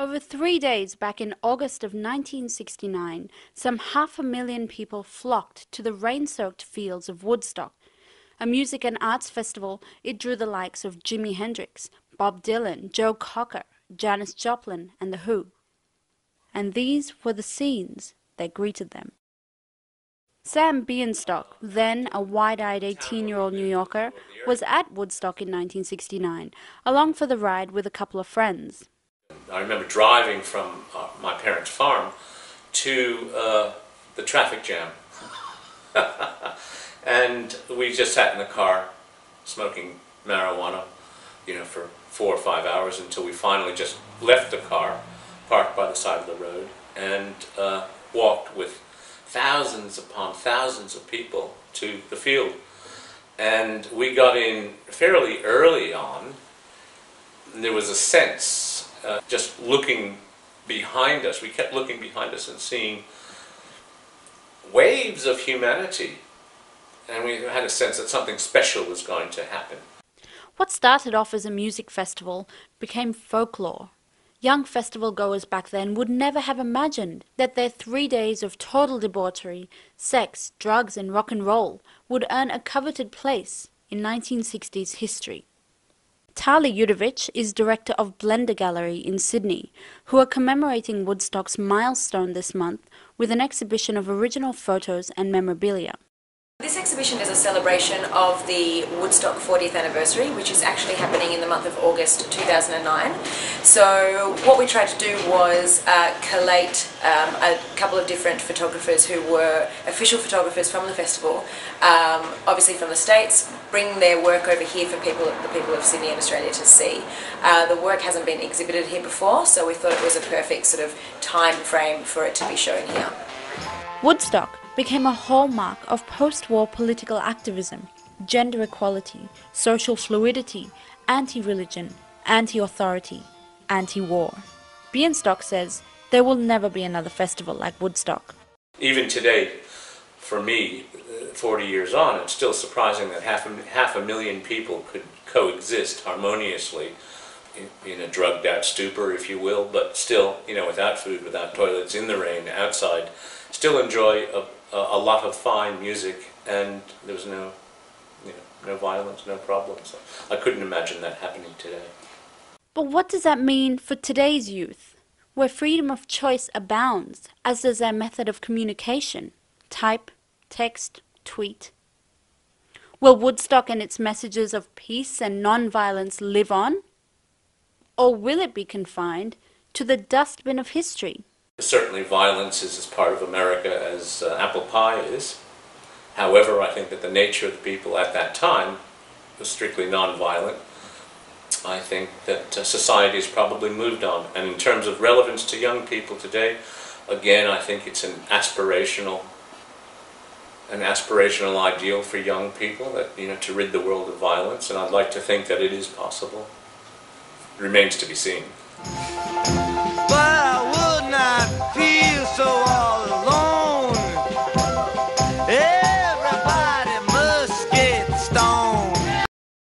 Over 3 days back in August of 1969, some 500,000 people flocked to the rain-soaked fields of Woodstock. A music and arts festival, it drew the likes of Jimi Hendrix, Bob Dylan, Joe Cocker, Janis Joplin and The Who. And these were the scenes that greeted them. Sam Bienstock, then a wide-eyed 18-year-old New Yorker, was at Woodstock in 1969, along for the ride with a couple of friends. I remember driving from my parents' farm to the traffic jam. And we just sat in the car smoking marijuana, for 4 or 5 hours until we finally just left the car, parked by the side of the road, and walked with thousands upon thousands of people to the field. And we got in fairly early on. There was a sense, just looking behind us, we kept looking behind us and seeing waves of humanity. And we had a sense that something special was going to happen. What started off as a music festival became folklore. Young festival goers back then would never have imagined that their 3 days of total debauchery, sex, drugs and rock and roll would earn a coveted place in 1960s history. Tali Yudovich is director of Blender Gallery in Sydney, who are commemorating Woodstock's milestone this month with an exhibition of original photos and memorabilia. This exhibition is a celebration of the Woodstock 40th anniversary, which is actually happening in the month of August 2009. So what we tried to do was collate a couple of different photographers who were official photographers from the festival, obviously from the States, bring their work over here for the people of Sydney and Australia to see. The work hasn't been exhibited here before, so we thought it was a perfect sort of time frame for it to be shown here. Woodstock became a hallmark of post-war political activism, gender equality, social fluidity, anti-religion, anti-authority, anti-war. Bienstock says there will never be another festival like Woodstock. Even today, for me, 40 years on, it's still surprising that half a million people could coexist harmoniously in a drugged-out stupor, if you will, but still, without food, without toilets, in the rain, outside, still enjoy a lot of fine music, and there was no violence, no problems. I couldn't imagine that happening today. But what does that mean for today's youth, where freedom of choice abounds, as does their method of communication? Type, text, tweet. Will Woodstock and its messages of peace and non-violence live on? Or will it be confined to the dustbin of history? Certainly violence is as part of America as apple pie is. However, I think that the nature of the people at that time was strictly non-violent. I think that society has probably moved on. And in terms of relevance to young people today, again, I think it's an aspirational ideal for young people, that to rid the world of violence. And I'd like to think that it is possible. It remains to be seen.